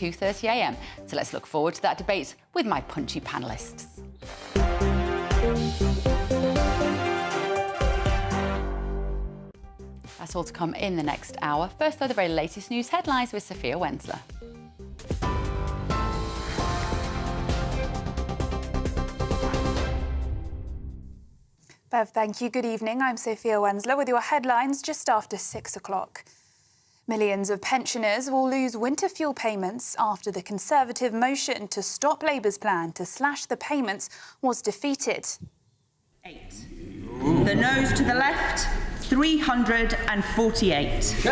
2:30 a.m. So let's look forward to that debate with my punchy panellists. That's all to come in the next hour. First, though, the very latest news headlines with Sophia Wensler. Bev, thank you. Good evening. I'm Sophia Wensler with your headlines just after 6 o'clock. Millions of pensioners will lose winter fuel payments after the Conservative motion to stop Labour's plan to slash the payments was defeated. 8. The noes to the left, 348.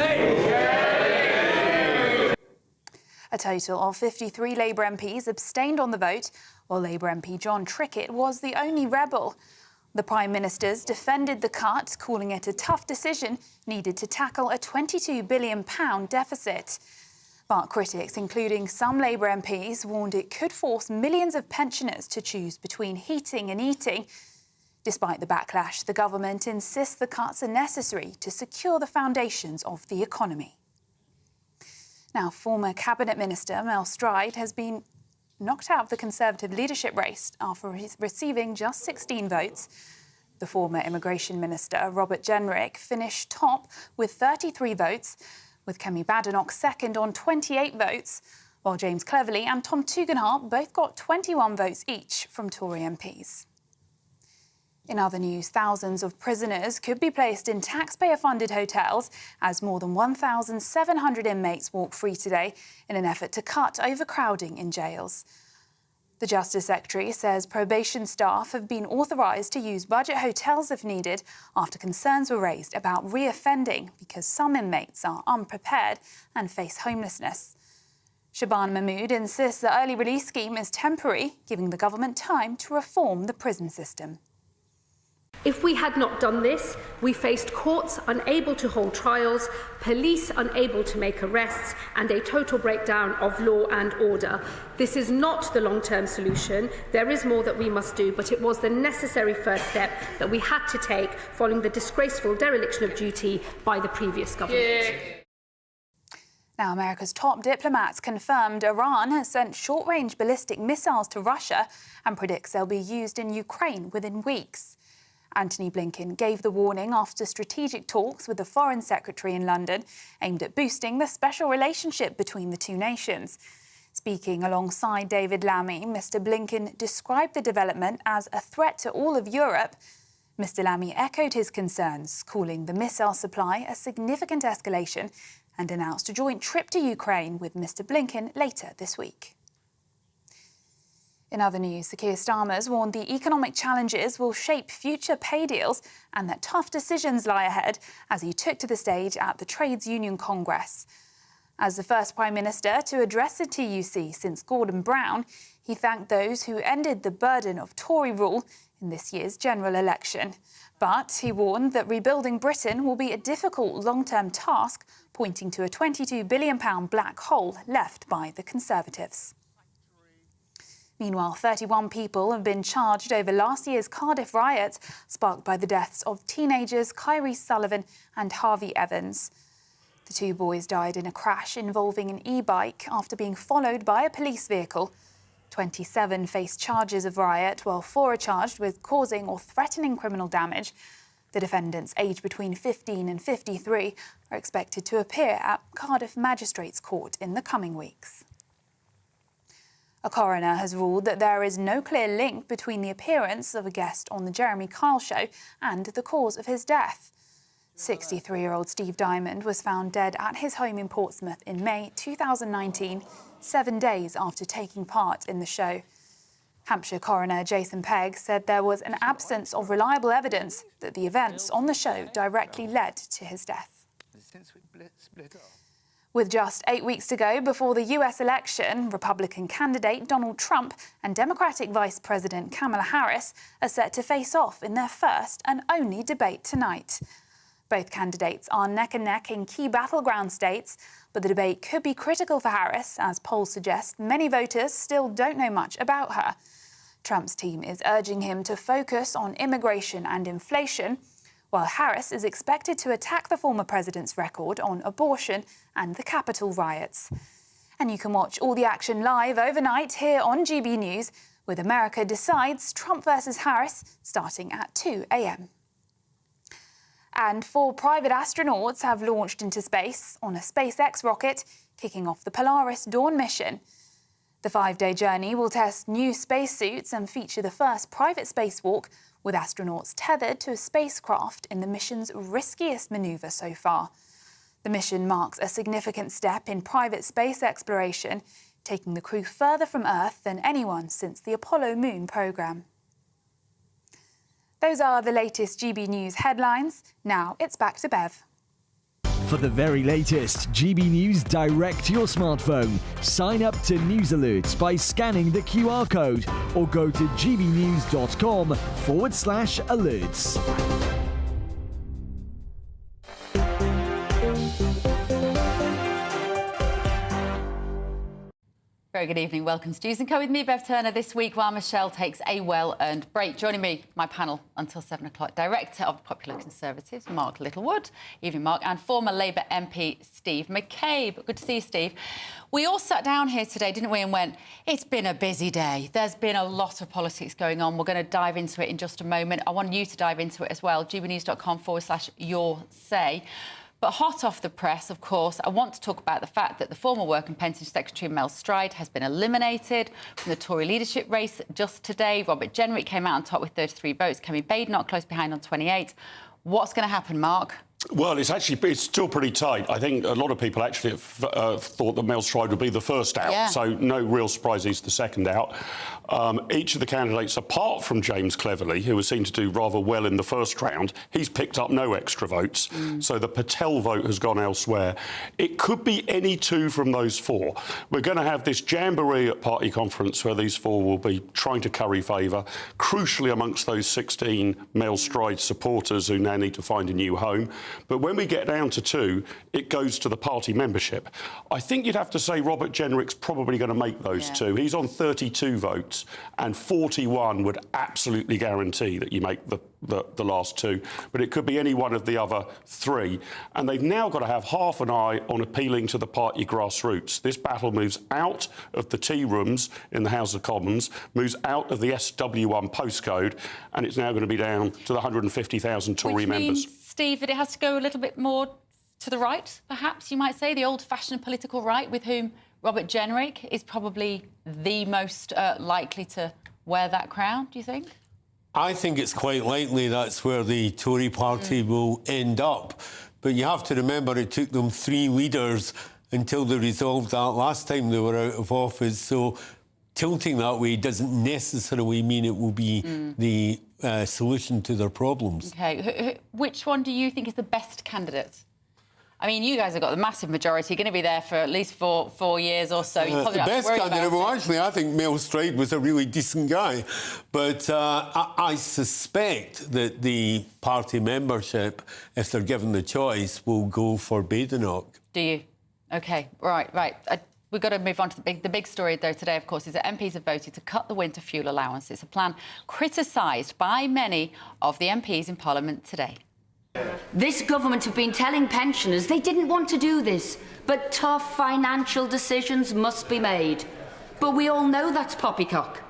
A total of 53 Labour MPs abstained on the vote, while Labour MP John Trickett was the only rebel. The Prime Ministers defended the cut, calling it a tough decision needed to tackle a £22 billion deficit. But critics, including some Labour MPs, warned it could force millions of pensioners to choose between heating and eating. Despite the backlash, the government insists the cuts are necessary to secure the foundations of the economy. Now, former Cabinet Minister Mel Stride has been knocked out of the Conservative leadership race after receiving just 16 votes. The former Immigration Minister, Robert Jenrick, finished top with 33 votes, with Kemi Badenoch second on 28 votes, while James Cleverly and Tom Tugendhat both got 21 votes each from Tory MPs. In other news, thousands of prisoners could be placed in taxpayer-funded hotels as more than 1,700 inmates walk free today in an effort to cut overcrowding in jails. The Justice Secretary says probation staff have been authorised to use budget hotels if needed after concerns were raised about reoffending because some inmates are unprepared and face homelessness. Shaban Mahmood insists the early release scheme is temporary, giving the government time to reform the prison system. If we had not done this, we faced courts unable to hold trials, police unable to make arrests, and a total breakdown of law and order. This is not the long-term solution. There is more that we must do, but it was the necessary first step that we had to take following the disgraceful dereliction of duty by the previous government. Yeah. Now, America's top diplomats confirmed Iran has sent short-range ballistic missiles to Russia and predicts they'll be used in Ukraine within weeks. Antony Blinken gave the warning after strategic talks with the Foreign Secretary in London aimed at boosting the special relationship between the two nations. Speaking alongside David Lammy, Mr Blinken described the development as a threat to all of Europe. Mr Lammy echoed his concerns, calling the missile supply a significant escalation and announced a joint trip to Ukraine with Mr Blinken later this week. In other news, Sir Keir Starmer's warned the economic challenges will shape future pay deals and that tough decisions lie ahead as he took to the stage at the Trades Union Congress. As the first Prime Minister to address the TUC since Gordon Brown, he thanked those who ended the burden of Tory rule in this year's general election. But he warned that rebuilding Britain will be a difficult long-term task, pointing to a £22 billion black hole left by the Conservatives. Meanwhile, 31 people have been charged over last year's Cardiff riots sparked by the deaths of teenagers Kyrie Sullivan and Harvey Evans. The two boys died in a crash involving an e-bike after being followed by a police vehicle. 27 face charges of riot, while 4 are charged with causing or threatening criminal damage. The defendants, aged between 15 and 53, are expected to appear at Cardiff Magistrates Court in the coming weeks. A coroner has ruled that there is no clear link between the appearance of a guest on the Jeremy Kyle show and the cause of his death. 63-year-old Steve Diamond was found dead at his home in Portsmouth in May 2019, 7 days after taking part in the show. Hampshire coroner Jason Pegg said there was an absence of reliable evidence that the events on the show directly led to his death. With just 8 weeks to go before the US election, Republican candidate Donald Trump and Democratic Vice President Kamala Harris are set to face off in their first and only debate tonight. Both candidates are neck and neck in key battleground states, but the debate could be critical for Harris, as polls suggest many voters still don't know much about her. Trump's team is urging him to focus on immigration and inflation, while Harris is expected to attack the former president's record on abortion and the Capitol riots. And you can watch all the action live overnight here on GB News with America Decides Trump versus Harris starting at 2 a.m. And 4 private astronauts have launched into space on a SpaceX rocket, kicking off the Polaris Dawn mission. The 5-day journey will test new spacesuits and feature the first private spacewalk with astronauts tethered to a spacecraft in the mission's riskiest manoeuvre so far. The mission marks a significant step in private space exploration, taking the crew further from Earth than anyone since the Apollo Moon programme. Those are the latest GB News headlines. Now it's back to Bev. For the very latest GB News direct to your smartphone, sign up to News Alerts by scanning the QR code or go to gbnews.com/alerts. Very good evening. Welcome to News & Co with me, Bev Turner, this week while Michelle takes a well-earned break. Joining me, my panel until 7 o'clock, Director of the Popular Conservatives, Mark Littlewood. Evening, Mark. And former Labour MP, Steve McCabe. Good to see you, Steve. We all sat down here today, didn't we, and went, it's been a busy day. There's been a lot of politics going on. We're going to dive into it in just a moment. I want you to dive into it as well. gbnews.com/your say. But hot off the press, of course, I want to talk about the fact that the former Work and Pensions Secretary Mel Stride has been eliminated from the Tory leadership race just today. Robert Jenrick came out on top with 33 votes. Kemi Badenoch close behind on 28. What's going to happen, Mark? Well, it's still pretty tight. I think a lot of people actually thought that Mel Stride would be the first out, so no real surprise he's the second out. Each of the candidates, apart from James Cleverly, who was seen to do rather well in the first round, he's picked up no extra votes. So the Patel vote has gone elsewhere. It could be any two from those 4. We're going to have this jamboree at party conference where these 4 will be trying to curry favour, crucially amongst those 16 Mel Stride supporters who now need to find a new home. But when we get down to 2, it goes to the party membership. I think you'd have to say Robert Jenrick's probably going to make those 2. He's on 32 votes, and 41 would absolutely guarantee that you make the last 2. But it could be any one of the other 3. And they've now got to have half an eye on appealing to the party grassroots. This battle moves out of the tea rooms in the House of Commons, moves out of the SW1 postcode, and it's now going to be down to the 150,000 Tory members. Steve, that it has to go a little bit more to the right, perhaps, you might say, the old-fashioned political right, with whom Robert Jenrick is probably the most likely to wear that crown, do you think? I think it's quite likely that's where the Tory party will end up. But you have to remember it took them 3 leaders until they resolved that last time they were out of office. So tilting that way doesn't necessarily mean it will be the solution to their problems. OK. Which one do you think is the best candidate? I mean, you guys have got the massive majority, going to be there for at least 4 years or so. The best candidate, well, actually, I think Mel Stride was a really decent guy. But I suspect that the party membership, if they're given the choice, will go for Badenoch. Do you? OK, right. We've got to move on to the big story, though, today, of course, is that MPs have voted to cut the winter fuel allowance. It's a plan criticised by many of the MPs in Parliament today. This government have been telling pensioners they didn't want to do this, but tough financial decisions must be made. But we all know that's poppycock.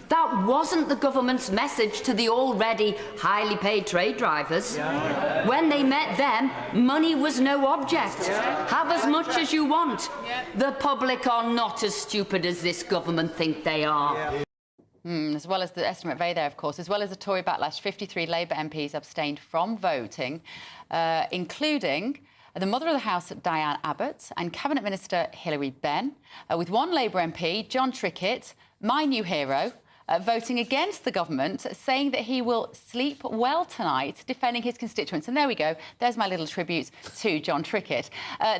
That wasn't the government's message to the already highly paid trade drivers. When they met them, money was no object. Have as much as you want. The public are not as stupid as this government think they are. As well as the estimate vary there, of course, as well as the Tory backlash, 53 Labour MPs abstained from voting, including the Mother of the House, Diane Abbott, and Cabinet Minister Hilary Benn, with one Labour MP, John Trickett, my new hero, voting against the government, saying that he will sleep well tonight, defending his constituents. And there we go. There's my little tribute to John Trickett.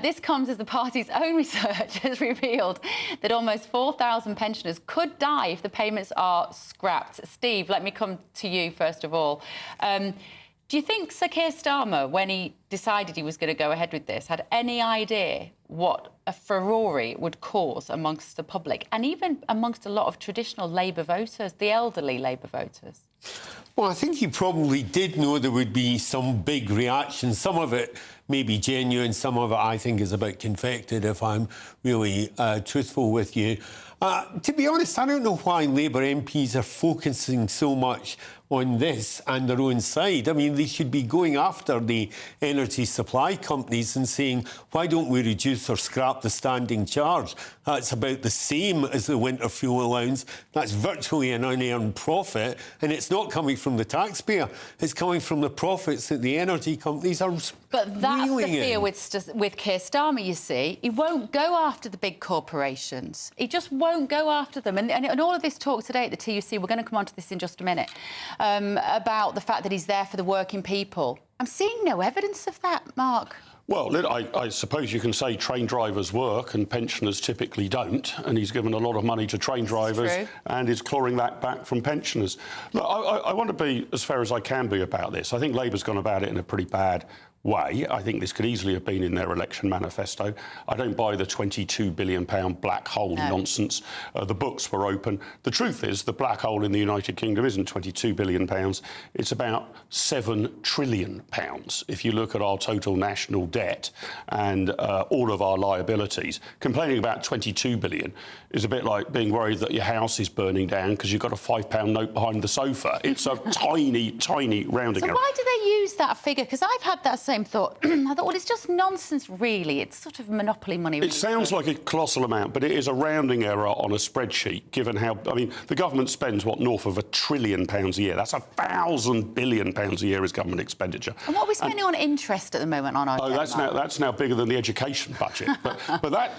This comes as the party's own research has revealed that almost 4,000 pensioners could die if the payments are scrapped. Steve, let me come to you first of all. Do you think Sir Keir Starmer, when he decided he was going to go ahead with this, had any idea what a furore it would cause amongst the public and even amongst a lot of traditional Labour voters, the elderly Labour voters? Well, I think he probably did know there would be some big reaction. Some of it may be genuine, some of it I think is a bit confected, if I'm really truthful with you. To be honest, I don't know why Labour MPs are focusing so much on this and their own side. I mean, they should be going after the energy supply companies and saying, why don't we reduce or scrap the standing charge? That's about the same as the winter fuel allowance. That's virtually an unearned profit, and it's not coming from the taxpayer. It's coming from the profits that the energy companies are But that's the fear in. with Keir Starmer, you see. He won't go after the big corporations. He just won't go after them. And all of this talk today at the TUC, we're going to come on to this in just a minute, about the fact that he's there for the working people. I'm seeing no evidence of that, Mark. Well, I suppose you can say train drivers work and pensioners typically don't, and he's given a lot of money to train drivers and is clawing that back from pensioners. Look, I want to be as fair as I can be about this. I think Labour's gone about it in a pretty bad way. I think this could easily have been in their election manifesto. I don't buy the £22 billion black hole nonsense. The books were open. The truth is the black hole in the United Kingdom isn't £22 billion. It's about £7 trillion. If you look at our total national debt and all of our liabilities, complaining about £22 billion is a bit like being worried that your house is burning down because you've got a £5 note behind the sofa. It's a tiny, tiny rounding error. So why do they use that figure? Because I've had that same thought. I thought, well, it's just nonsense, really. It's sort of monopoly money. Really. It sounds like a colossal amount, but it is a rounding error on a spreadsheet, given how... I mean, the government spends, what, north of £1 trillion a year. That's £1,000 billion a year is government expenditure. And what are we spending on interest at the moment on our debt, that's now bigger than the education budget. but that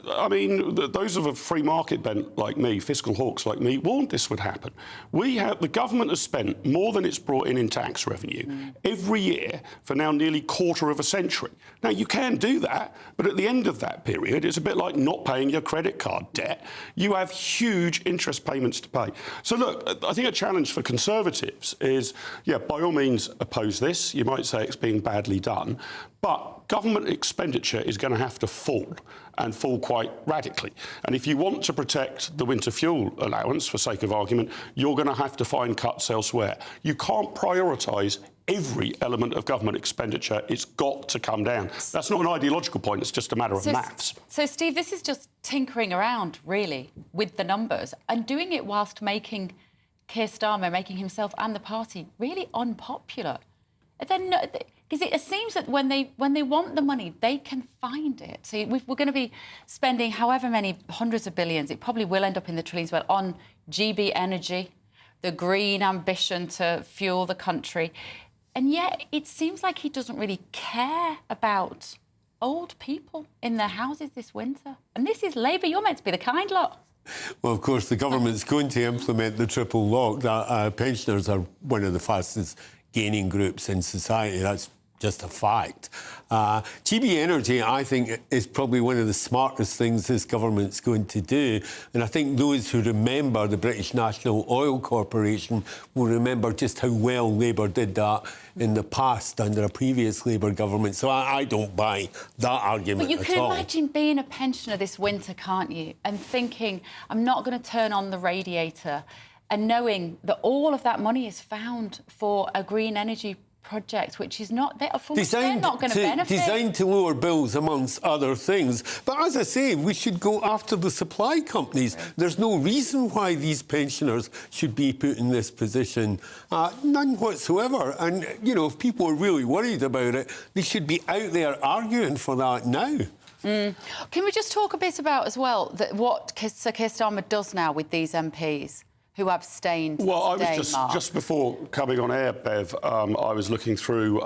I mean, those of a free market bent like me, fiscal hawks like me, warned this would happen. The government has spent more than it's brought in tax revenue every year for now nearly quarter of a century. Now, you can do that, but at the end of that period, it's a bit like not paying your credit card debt. You have huge interest payments to pay. So, look, I think a challenge for Conservatives is, yeah, by all means oppose this. You might say it's being badly done, but government expenditure is going to have to fall, and fall quite radically. And if you want to protect the winter fuel allowance, for sake of argument, you're going to have to find cuts elsewhere. You can't prioritise every element of government expenditure. It's got to come down. That's not an ideological point, it's just a matter of maths. So, Steve, this is just tinkering around, really, with the numbers and doing it whilst making Keir Starmer, making himself and the party really unpopular. Because it seems that when they want the money, they can find it. So we're going to be spending however many hundreds of billions, it probably will end up in the trillions, well, on GB energy, the green ambition to fuel the country. And yet it seems like he doesn't really care about old people in their houses this winter. And this is Labour. You're meant to be the kind lot. Well, of course, the government's going to implement the triple lock. Pensioners are one of the fastest gaining groups in society. That's just a fact. GB Energy, I think, is probably one of the smartest things this government's going to do. And I think those who remember the British National Oil Corporation will remember just how well Labour did that in the past under a previous Labour government. So I don't buy that argument at all. But you can imagine being a pensioner this winter, can't you? And thinking, I'm not going to turn on the radiator, and knowing that all of that money is found for a green energy project, which is not they're not going to benefit. Designed to lower bills, amongst other things. But as I say, we should go after the supply companies. There's no reason why these pensioners should be put in this position. None whatsoever. And, you know, if people are really worried about it, they should be out there arguing for that now. Can we just talk a bit about, as well, what Sir Keir Starmer does now with these MPs who abstained today, I was just before coming on air, Bev, I was looking through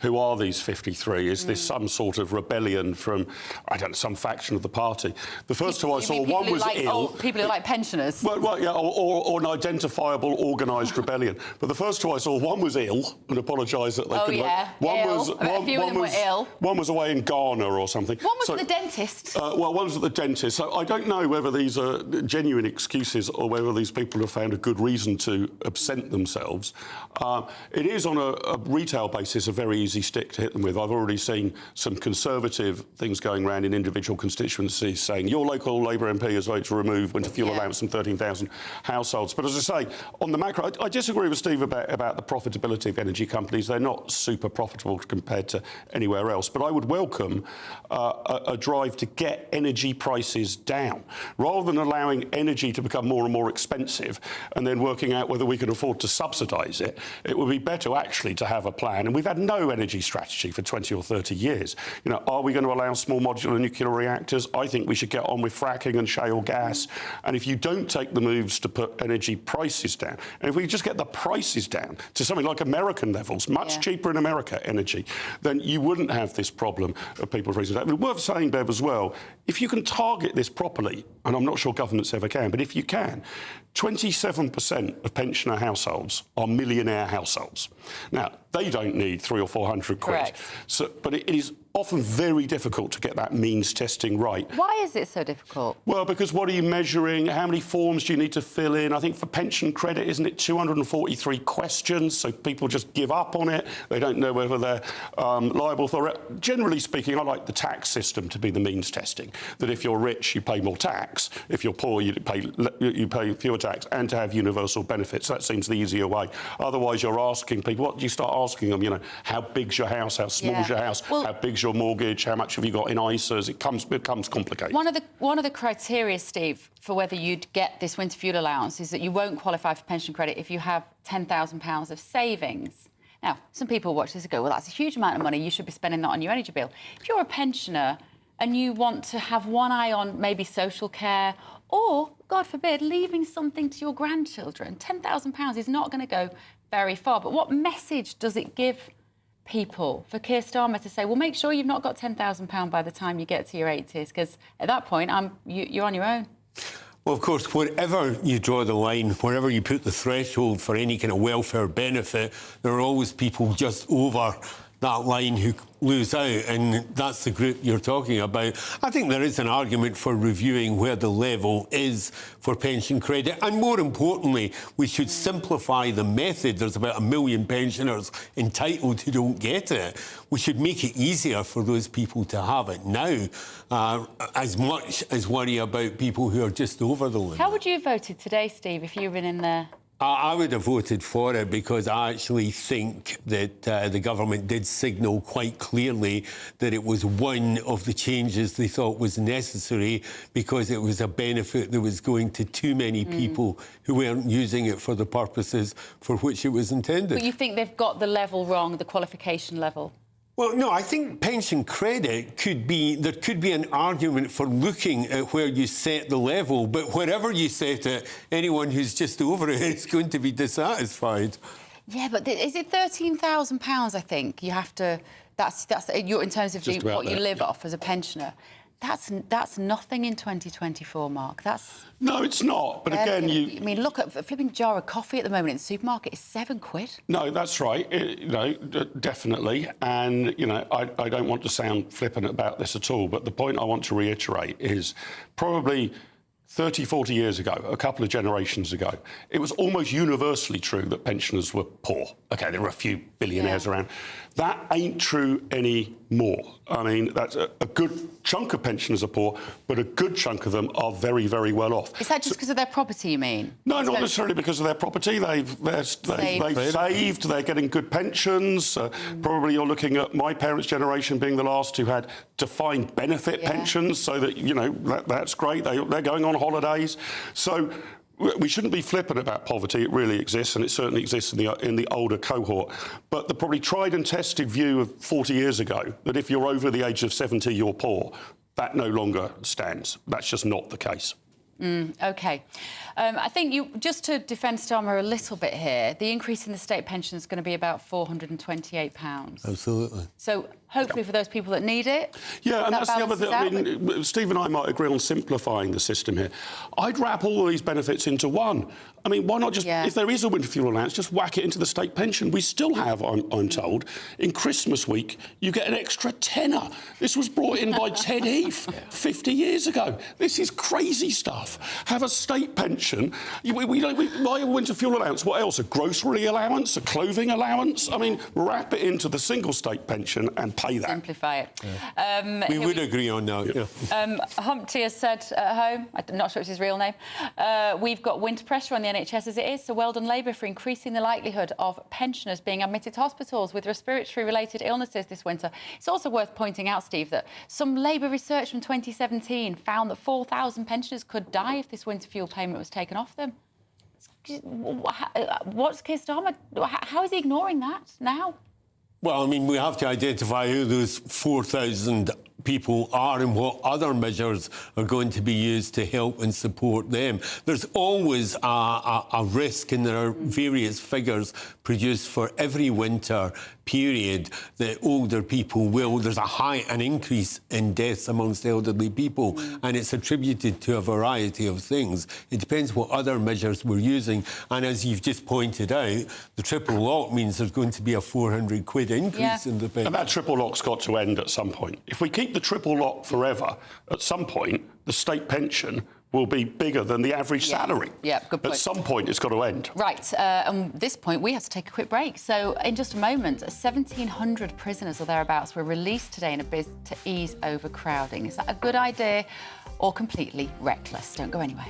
who are these 53? Is this some sort of rebellion from, I don't know, some faction of the party? The first two I saw, one was ill. People who like pensioners. Well, yeah, or an identifiable organised rebellion. But the first two I saw, one was ill and apologised that they couldn't work. One was away in Ghana or something. One was at the dentist. One was at the dentist. So I don't know whether these are genuine excuses or whether these people have found a good reason to absent themselves. It is, on a retail basis, a very easy stick to hit them with. I've already seen some Conservative things going around in individual constituencies saying your local Labour MP has voted to remove winter fuel allowance from 13,000 households. But as I say, on the macro, I disagree with Steve about the profitability of energy companies. They're not super profitable compared to anywhere else. But I would welcome a drive to get energy prices down, rather than allowing energy to become more and more expensive and then working out whether we can afford to subsidise it. It would be better actually to have a plan. And we've had no energy strategy for 20 or 30 years. You know, are we going to allow small modular nuclear reactors? I think we should get on with fracking and shale gas. And if you don't take the moves to put energy prices down, and if we just get the prices down to something like American levels, much cheaper in America, energy, then you wouldn't have this problem of people freezing. I mean, worth saying, Bev, as well, if you can target this properly, and I'm not sure governments ever can, but if you can, 27% of pensioner households are millionaire households. Now, they don't need 300 or 400 quid. Correct. So, but it is often very difficult to get that means testing right. Why is it so difficult? Well, because what are you measuring? How many forms do you need to fill in? I think for pension credit, isn't it 243 questions? So people just give up on it. They don't know whether they're liable for it. Generally speaking, I like the tax system to be the means testing. That if you're rich, you pay more tax. If you're poor, you pay fewer tax, and to have universal benefits. That seems the easier way. Otherwise, you're asking people, what do you start asking them? You know, how big's your house? How small's your house? Well, how big's your mortgage? How much have you got in ISAs? It becomes complicated. One of the criteria, Steve, for whether you'd get this winter fuel allowance is that you won't qualify for pension credit if you have £10,000 of savings. Now, some people watch this and go, well, that's a huge amount of money. You should be spending that on your energy bill. If you're a pensioner and you want to have one eye on maybe social care or, God forbid, leaving something to your grandchildren, £10,000 is not going to go very far. But what message does it give people for Keir Starmer to say, well, make sure you've not got £10,000 by the time you get to your 80s, because at that point, you're on your own? Well, of course, wherever you draw the line, wherever you put the threshold for any kind of welfare benefit, there are always people just over that line who lose out, and that's the group you're talking about. I think there is an argument for reviewing where the level is for pension credit, and more importantly, we should simplify the method. There's about 1 million pensioners entitled who don't get it. We should make it easier for those people to have it now, as much as worry about people who are just over the limit. How would you have voted today, Steve, if you'd been in there? I would have voted for it because I actually think that the government did signal quite clearly that it was one of the changes they thought was necessary because it was a benefit that was going to too many people who weren't using it for the purposes for which it was intended. But you think they've got the level wrong, the qualification level? Well, no, I think pension credit there could be an argument for looking at where you set the level, but wherever you set it, anyone who's just over it is going to be dissatisfied. Yeah, but is it £13,000, I think, you have to... That's in terms of what you live off as a pensioner. That's nothing in 2024, Mark. No, it's not. But again, I mean, look at a flipping jar of coffee at the moment in the supermarket. It's £7. No, that's right. Definitely. And, I don't want to sound flippant about this at all, but the point I want to reiterate is probably 30, 40 years ago, a couple of generations ago, it was almost universally true that pensioners were poor. OK, there were a few billionaires around. That ain't true anymore. I mean, that's a good chunk of pensioners are poor, but a good chunk of them are very, very well off. Is that just because of their property, you mean? No, not necessarily because of their property. They've saved, they're getting good pensions. Probably you're looking at my parents' generation being the last who had defined benefit pensions, so that, that's great. They're going on holidays. So we shouldn't be flippant about poverty. It really exists, and it certainly exists in the older cohort. But the probably tried and tested view of 40 years ago, that if you're over the age of 70, you're poor, that no longer stands. That's just not the case. OK. I think just to defend Starmer a little bit here, the increase in the state pension is going to be about £428. Absolutely. So hopefully for those people that need it. Yeah, and that that's the other thing. I balances mean, Steve and I might agree on simplifying the system here. I'd wrap all of these benefits into one. I mean, why not just, if there is a winter fuel allowance, just whack it into the state pension? We still have, I'm told, in Christmas week, you get an extra tenner. This was brought in by Ted Heath 50 years ago. This is crazy stuff. Have a state pension. Why a winter fuel allowance? What else? A grocery allowance? A clothing allowance? I mean, wrap it into the single state pension and pay that. Simplify it. Yeah. We would agree on that. Yeah. Humpty has said at home, I'm not sure it's his real name, we've got winter pressure on the NHS as it is, so well done Labour for increasing the likelihood of pensioners being admitted to hospitals with respiratory-related illnesses this winter. It's also worth pointing out, Steve, that some Labour research from 2017 found that 4,000 pensioners could die if this winter fuel payment was taken off them. What's Keir Starmer? How is he ignoring that now? Well, I mean, we have to identify who those 4,000 people are and what other measures are going to be used to help and support them. There's always a risk, and there are various figures produced for every winter period that older people will. There's an increase in deaths amongst elderly people, and it's attributed to a variety of things. It depends what other measures we're using. And as you've just pointed out, the triple lock means there's going to be a 400 quid increase in the pension. And that triple lock's got to end at some point. If we keep the triple lock forever, at some point, the state pension will be bigger than the average salary. Yeah, good point. At some point, it's got to end. Right, and at this point, we have to take a quick break. So in just a moment, 1,700 prisoners or thereabouts were released today in a bid to ease overcrowding. Is that a good idea or completely reckless? Don't go anywhere.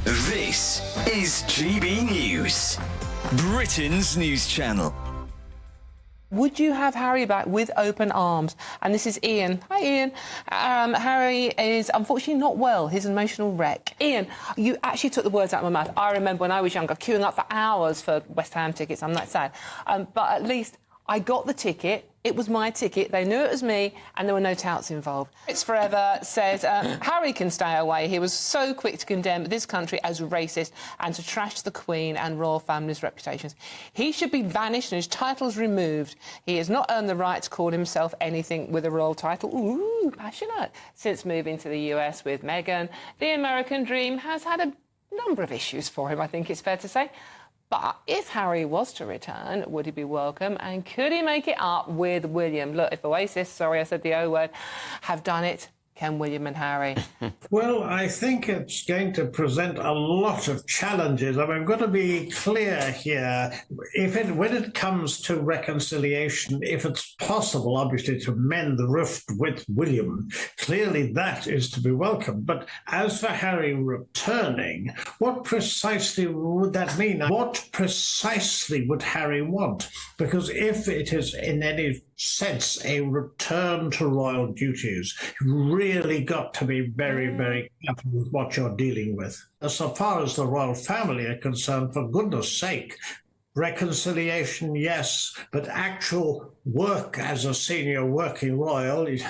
This is GB News, Britain's news channel. Would you have Harry back with open arms? And this is Ian. Hi, Ian. Harry is unfortunately not well. He's an emotional wreck. Ian, you actually took the words out of my mouth. I remember when I was younger, queuing up for hours for West Ham tickets. I'm that sad. But at least I got the ticket. It was my ticket. They knew it was me, and there were no touts involved. It's Forever says Harry can stay away. He was so quick to condemn this country as racist and to trash the Queen and royal family's reputations. He should be banished and his titles removed. He has not earned the right to call himself anything with a royal title. Ooh, passionate. Since moving to the US with Meghan, the American dream has had a number of issues for him, I think it's fair to say. But if Harry was to return, would he be welcome? And could he make it up with William? Look, if Oasis, sorry I said the O word, have done it, can William and Harry? Well, I think it's going to present a lot of challenges. I mean, we've got to be clear here. When it comes to reconciliation, if it's possible, obviously, to mend the rift with William, clearly that is to be welcomed. But as for Harry returning, what precisely would that mean? What precisely would Harry want? Because if it is in any sense a return to royal duties, you really got to be very, very careful with what you're dealing with. As far as the royal family are concerned, for goodness sake, reconciliation, yes, but actual work as a senior working royal is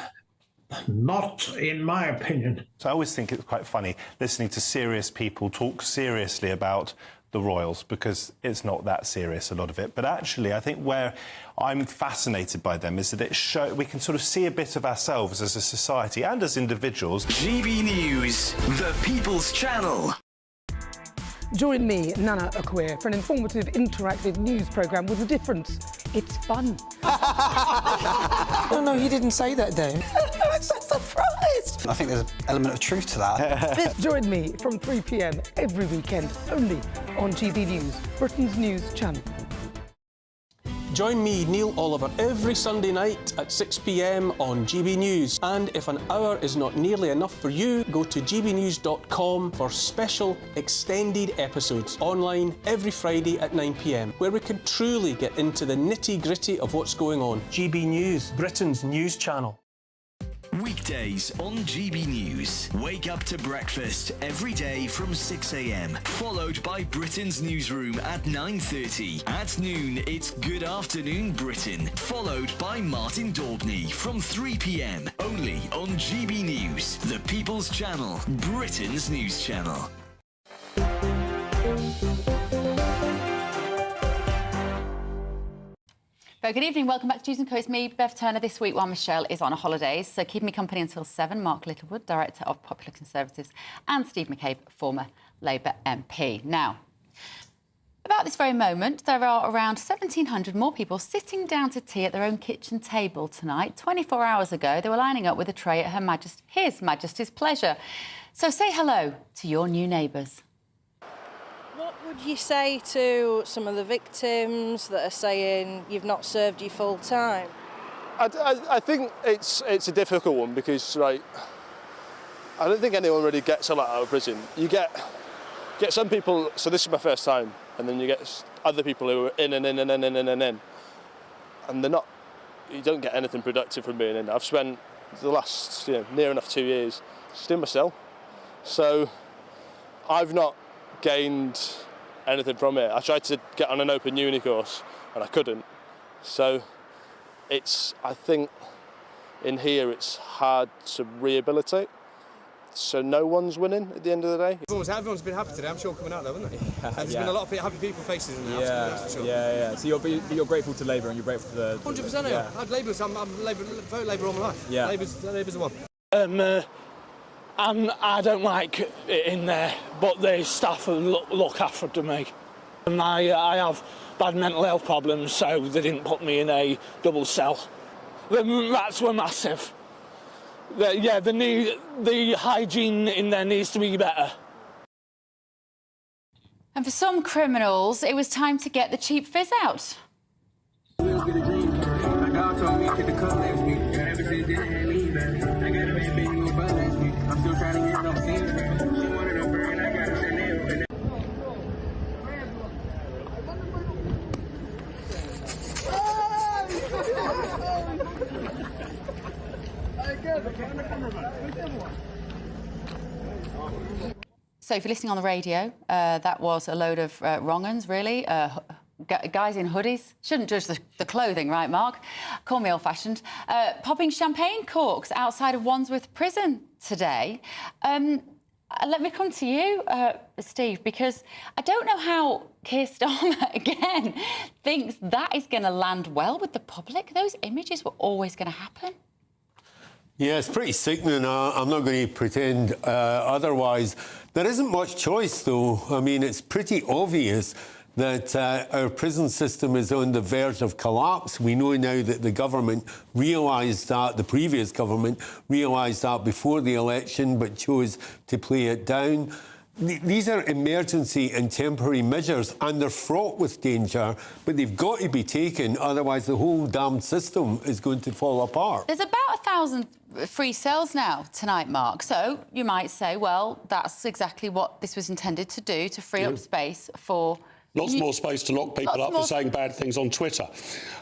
not, in my opinion. So I always think it's quite funny listening to serious people talk seriously about the royals, because it's not that serious, a lot of it. But actually, I think where I'm fascinated by them is that we can sort of see a bit of ourselves as a society and as individuals. GB News, the People's Channel. Join me, Nana Akwe, for an informative, interactive news programme with a difference. It's fun. No, he didn't say that, though. I'm so surprised. I think there's an element of truth to that. Join me from 3 p.m. every weekend, only on GB News, Britain's news channel. Join me, Neil Oliver, every Sunday night at 6 p.m. on GB News. And if an hour is not nearly enough for you, go to gbnews.com for special extended episodes online every Friday at 9 p.m, where we can truly get into the nitty-gritty of what's going on. GB News, Britain's news channel. Weekdays on GB News. Wake up to breakfast every day from 6 a.m, followed by Britain's newsroom at 9:30. At noon, it's Good Afternoon Britain, followed by Martin Daubney from 3 p.m, only on GB News, the People's Channel, Britain's news channel. Very good evening. Welcome back to News & Co. It's me, Bev Turner, this week while Michelle is on holidays. So keeping me company until 7, Mark Littlewood, Director of Popular Conservatives, and Steve McCabe, former Labour MP. Now, about this very moment, there are around 1,700 more people sitting down to tea at their own kitchen table tonight. 24 hours ago, they were lining up with a tray at His Majesty's pleasure. So say hello to your new neighbours. What would you say to some of the victims that are saying you've not served your full time? I think it's a difficult one because, like, I don't think anyone really gets a lot out of prison. You get some people, so this is my first time, and then you get other people who are in, and they're not, you don't get anything productive from being in. I've spent the last, near enough 2 years just in my cell. So I've not gained anything from it. I tried to get on an open uni course and I couldn't. So I think in here it's hard to rehabilitate. So no one's winning at the end of the day. Everyone's been happy today. I'm sure coming out there, haven't they? There's been a lot of happy people faces in the house. That's for sure. Yeah. So you're grateful to Labour and you're grateful to the... 100%. Yeah. I'm vote Labour all my life. Yeah. Labour's the one. I don't like it in there, but the staff look after me. And I have bad mental health problems, so they didn't put me in a double cell. The rats were massive. The hygiene in there needs to be better. And for some criminals, it was time to get the cheap fizz out. So if you're listening on the radio, that was a load of wrong-uns, really. Guys in hoodies. Shouldn't judge the clothing, right, Mark? Call me old-fashioned. Popping champagne corks outside of Wandsworth Prison today. Let me come to you, Steve, because I don't know how Keir Starmer, again, thinks that is going to land well with the public. Those images were always going to happen. Yeah, it's pretty sickening. I'm not going to pretend otherwise. There isn't much choice, though. I mean, it's pretty obvious that our prison system is on the verge of collapse. We know now that the government realised that, the previous government realised that before the election, but chose to play it down. These are emergency and temporary measures, and they're fraught with danger, but they've got to be taken, otherwise the whole damned system is going to fall apart. There's about 1,000 free cells now tonight, Mark. So you might say, well, that's exactly what this was intended to do, to free up space for... Lots more space to lock people up for saying bad things on Twitter.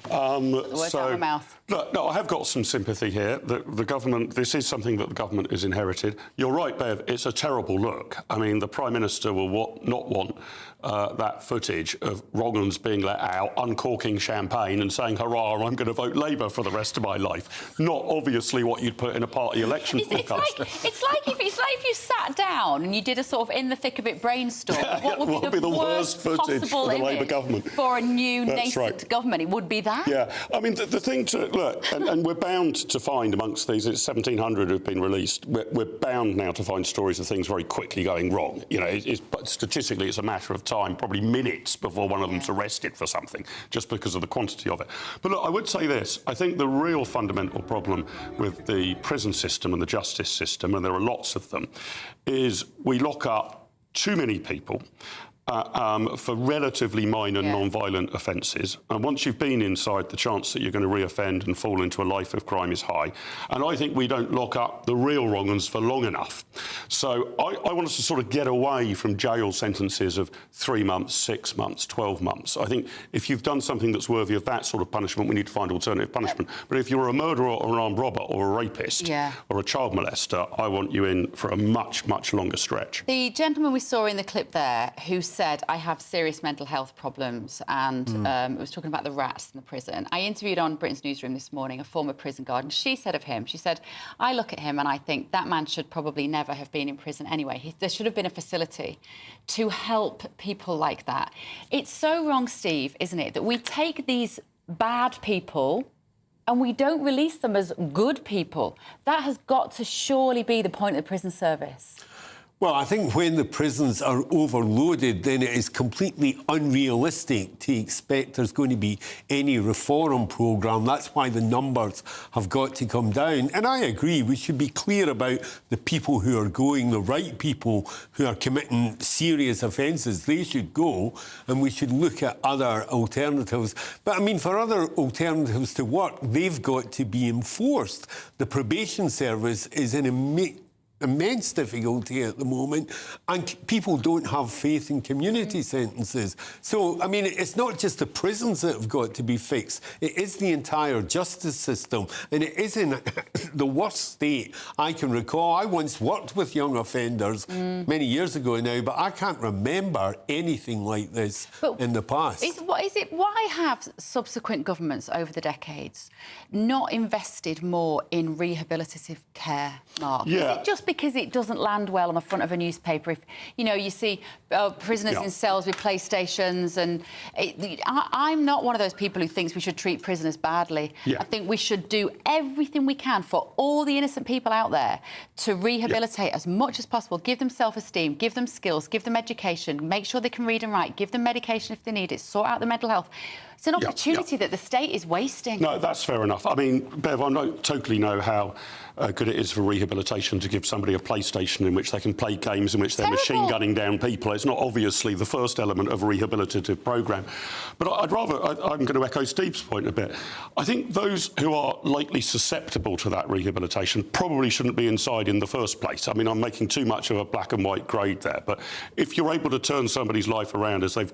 Words out of my mouth. No, I have got some sympathy here. The government, this is something that the government has inherited. You're right, Bev, it's a terrible look. I mean, the Prime Minister will not want that footage of wrong-uns being let out, uncorking champagne and saying, hurrah, I'm going to vote Labour for the rest of my life. Not obviously what you'd put in a party election forecast. It's like if you sat down and you did a sort of in the thick of it brainstorm, what would be the worst footage for the Labour government? For a new nascent government, it would be that. Yeah, I mean, the thing to look, and we're bound to find amongst these, it's 1,700 who've been released. We're bound now to find stories of things very quickly going wrong. You know, but statistically, it's a matter of time, probably minutes before one of them's arrested for something, just because of the quantity of it. But look, I would say this: I think the real fundamental problem with the prison system and the justice system, and there are lots of them, is we lock up too many people. For relatively minor non-violent offences. And once you've been inside, the chance that you're going to re-offend and fall into a life of crime is high. And I think we don't lock up the real wrong-uns for long enough. So I want us to sort of get away from jail sentences of 3 months, 6 months, 12 months. I think if you've done something that's worthy of that sort of punishment, we need to find alternative punishment. But if you're a murderer or an armed robber or a rapist or a child molester, I want you in for a much, much longer stretch. The gentleman we saw in the clip there who said, I have serious mental health problems, and was talking about the rats in the prison. I interviewed on Britain's Newsroom this morning a former prison guard, and she said of him, she said, I look at him and I think that man should probably never have been in prison anyway. There should have been a facility to help people like that. It's so wrong, Steve, isn't it, that we take these bad people and we don't release them as good people. That has got to surely be the point of the prison service. Well, I think when the prisons are overloaded, then it is completely unrealistic to expect there's going to be any reform programme. That's why the numbers have got to come down. And I agree, we should be clear about the people who are going, the right people who are committing serious offences. They should go, and we should look at other alternatives. But, I mean, for other alternatives to work, they've got to be enforced. The probation service is in immense difficulty at the moment, and people don't have faith in community sentences. So, I mean, it's not just the prisons that have got to be fixed. It is the entire justice system, and it is in the worst state I can recall. I once worked with young offenders many years ago now, but I can't remember anything like this in the past. Why have subsequent governments over the decades not invested more in rehabilitative care, Mark? Yeah. Is it just because it doesn't land well on the front of a newspaper? If you see prisoners in cells with PlayStations, and I'm not one of those people who thinks we should treat prisoners badly. I think we should do everything we can for all the innocent people out there to rehabilitate as much as possible, give them self-esteem, give them skills, give them education, make sure they can read and write, give them medication if they need it, sort out their mental health. It's an opportunity that the state is wasting. No, that's fair enough. I mean, Bev, I totally know how good it is for rehabilitation to give somebody a PlayStation in which they can play games in which they're machine gunning down people. It's not obviously the first element of a rehabilitative programme. But I'm going to echo Steve's point a bit. I think those who are likely susceptible to that rehabilitation probably shouldn't be inside in the first place. I mean, I'm making too much of a black and white grade there. But if you're able to turn somebody's life around as they've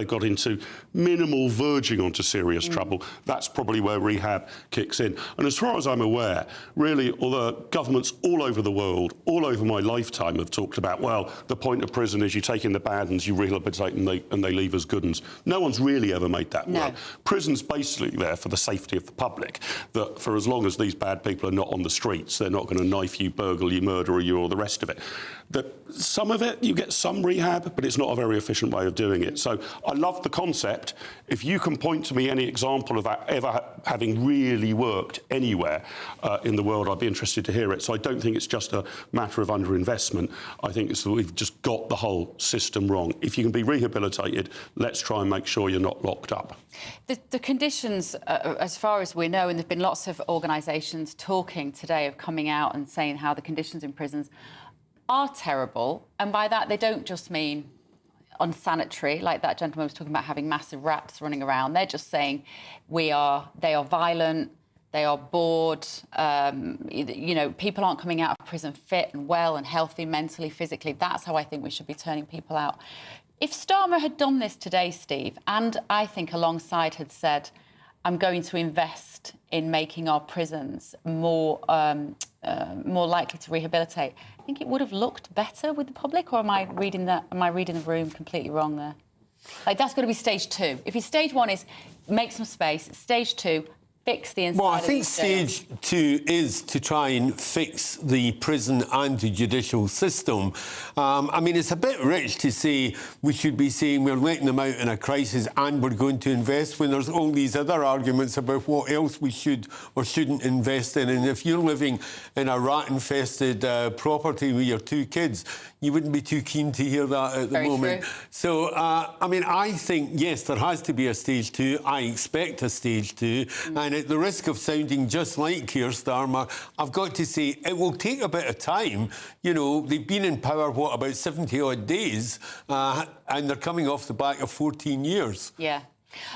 got into minimal verging onto serious trouble, that's probably where rehab kicks in. And as far as I'm aware, really, although governments all over the world, all over my lifetime, have talked about, well, the point of prison is you take in the bad ones, you rehabilitate and they leave as good ones. No one's really ever made that work. Prison's basically there for the safety of the public, that for as long as these bad people are not on the streets, they're not going to knife you, burgle you, murder you, or the rest of it. That some of it, you get some rehab, but it's not a very efficient way of doing it. So I love the concept. If you can point to me any example of that ever having really worked anywhere in the world, I'd be interested to hear it. So I don't think it's just a matter of underinvestment. I think it's that we've just got the whole system wrong. If you can be rehabilitated, let's try and make sure you're not locked up. The conditions, as far as we know, and there've been lots of organisations talking today of coming out and saying how the conditions in prisons are terrible, and by that they don't just mean unsanitary, like that gentleman was talking about having massive rats running around. They're just saying they are violent, they are bored, people aren't coming out of prison fit and well and healthy mentally, physically. That's how I think we should be turning people out. If Starmer had done this today, Steve, and I think alongside had said, I'm going to invest in making our prisons more likely to rehabilitate, I think it would have looked better with the public, or am I reading the room completely wrong there? Like, that's going to be stage two. If your stage one is make some space, stage two, fix the inside. Well, I think stage two is to try and fix the prison and the judicial system. I mean, it's a bit rich to say we should be saying we're letting them out in a crisis and we're going to invest, when there's all these other arguments about what else we should or shouldn't invest in. And if you're living in a rat-infested property with your two kids, you wouldn't be too keen to hear that at the moment. True. So, I mean, I think, yes, there has to be a stage two. I expect a stage two. And at the risk of sounding just like Keir Starmer, I've got to say it will take a bit of time. You know, they've been in power, what, about 70-odd days, and they're coming off the back of 14 years. Yeah.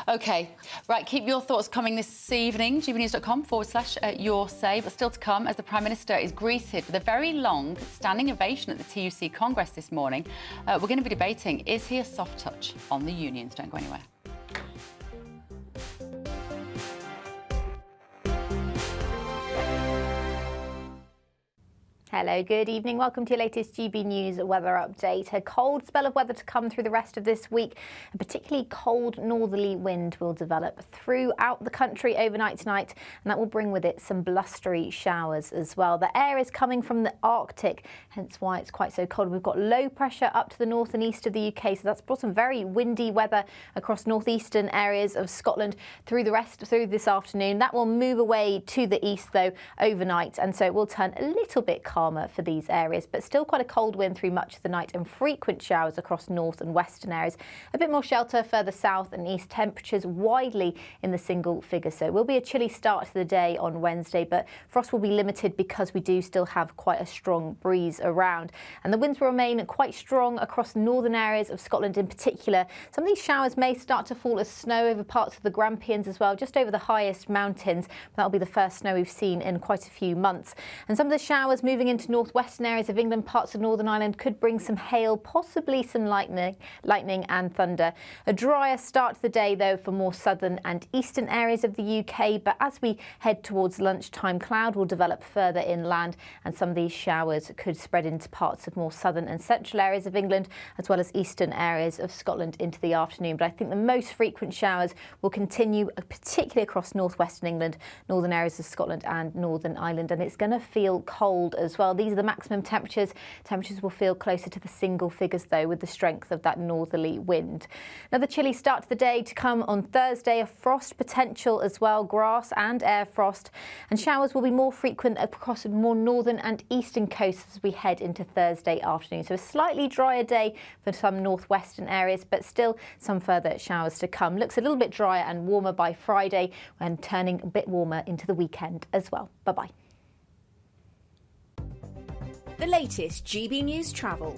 OK, right, keep your thoughts coming this evening, gbnews.com/your say. But still to come, as the Prime Minister is greeted with a very long standing ovation at the TUC Congress this morning, we're going to be debating, is he a soft touch on the unions? Don't go anywhere. Hello, good evening. Welcome to your latest GB News weather update. A cold spell of weather to come through the rest of this week. A particularly cold northerly wind will develop throughout the country overnight tonight, and that will bring with it some blustery showers as well. The air is coming from the Arctic, hence why it's quite so cold. We've got low pressure up to the north and east of the UK, so that's brought some very windy weather across northeastern areas of Scotland through this afternoon. That will move away to the east though overnight, and so it will turn a little bit calmer for these areas, but still quite a cold wind through much of the night and frequent showers across north and western areas. A bit more shelter further south and east, temperatures widely in the single figures. So it will be a chilly start to the day on Wednesday, but frost will be limited because we do still have quite a strong breeze around. And the winds will remain quite strong across northern areas of Scotland in particular. Some of these showers may start to fall as snow over parts of the Grampians as well, just over the highest mountains. That'll be the first snow we've seen in quite a few months. And some of the showers moving into northwestern areas of England, parts of Northern Ireland, could bring some hail, possibly some lightning and thunder. A drier start to the day, though, for more southern and eastern areas of the UK. But as we head towards lunchtime, cloud will develop further inland, and some of these showers could spread into parts of more southern and central areas of England, as well as eastern areas of Scotland into the afternoon. But I think the most frequent showers will continue, particularly across northwestern England, northern areas of Scotland and Northern Ireland. And it's going to feel cold as well. These are the maximum temperatures. Temperatures will feel closer to the single figures, though, with the strength of that northerly wind. Another chilly start to the day to come on Thursday. A frost potential as well, grass and air frost. And showers will be more frequent across more northern and eastern coasts as we head into Thursday afternoon. So a slightly drier day for some northwestern areas, but still some further showers to come. Looks a little bit drier and warmer by Friday, and turning a bit warmer into the weekend as well. Bye-bye. The latest GB News travel.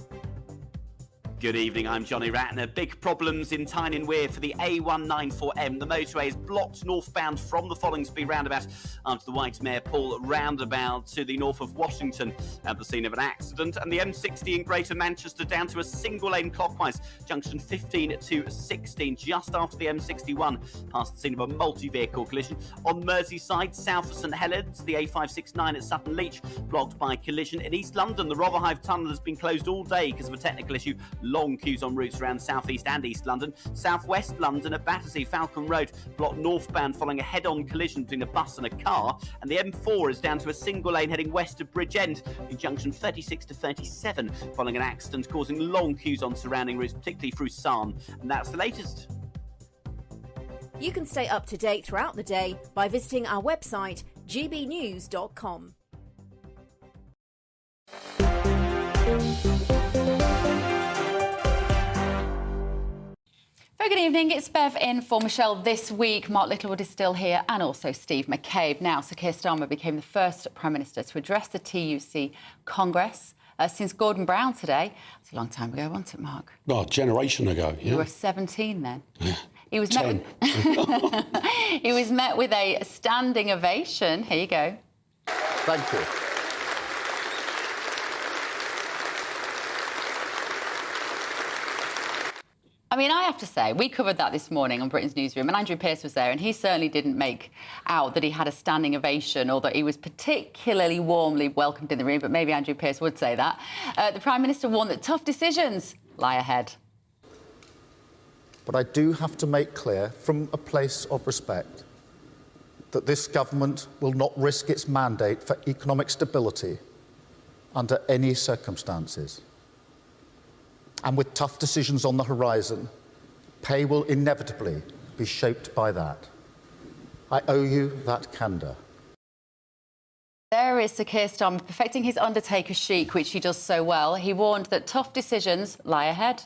Good evening, I'm Johnny Ratner. Big problems in Tyne and Wear for the A194M. The motorway is blocked northbound from the Follingsby roundabout onto the Whitemare Pool roundabout to the north of Washington at the scene of an accident. And the M60 in Greater Manchester down to a single lane clockwise, junction 15 to 16, just after the M61, past the scene of a multi-vehicle collision. On Merseyside, south of St Helens, the A569 at Sutton Leach, blocked by collision. In East London, the Rotherhithe Tunnel has been closed all day because of a technical issue. Long queues on routes around South East and East London. South West London at Battersea, Falcon Road, blocked northbound following a head-on collision between a bus and a car. And the M4 is down to a single lane heading west of Bridgend in junction 36 to 37 following an accident causing long queues on surrounding routes, particularly through Sarn. And that's the latest. You can stay up to date throughout the day by visiting our website, gbnews.com. Very good evening, it's Bev in for Michelle this week. Mark Littlewood is still here, and also Steve McCabe. Now, Sir Keir Starmer became the first Prime Minister to address the TUC Congress since Gordon Brown today. It's a long time ago, wasn't it, Mark? Well, a generation ago, yeah. You were 17 then. Yeah. He was met with a standing ovation. Here you go. Thank you. I mean, I have to say, we covered that this morning on Britain's Newsroom, and Andrew Pearce was there, and he certainly didn't make out that he had a standing ovation or that he was particularly warmly welcomed in the room, but maybe Andrew Pearce would say that. The Prime Minister warned that tough decisions lie ahead. But I do have to make clear, from a place of respect, that this government will not risk its mandate for economic stability under any circumstances. And with tough decisions on the horizon, pay will inevitably be shaped by that. I owe you that candour. There is Sir Keir Starmer perfecting his Undertaker chic, which he does so well. He warned that tough decisions lie ahead.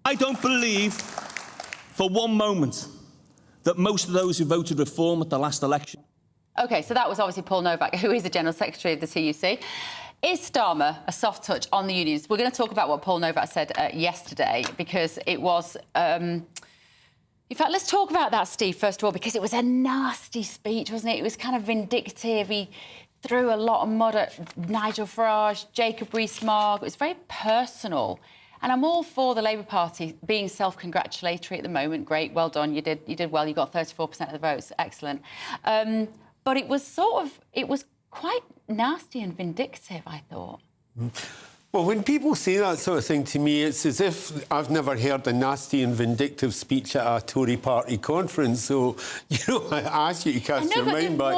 I don't believe for one moment that most of those who voted Reform at the last election... OK, so that was obviously Paul Novak, who is the General Secretary of the TUC. Is Starmer a soft touch on the unions? We're going to talk about what Paul Novak said yesterday, because it was... in fact, let's talk about that, Steve, first of all, because it was a nasty speech, wasn't it? It was kind of vindictive. He threw a lot of mud at Nigel Farage, Jacob Rees-Mogg. It was very personal. And I'm all for the Labour Party being self-congratulatory at the moment. Great, well done. You did well. You got 34% of the votes. Excellent. But it was quite nasty and vindictive, I thought. Well, when people say that sort of thing to me, it's as if I've never heard a nasty and vindictive speech at a Tory party conference. So, I ask you to cast your mind back.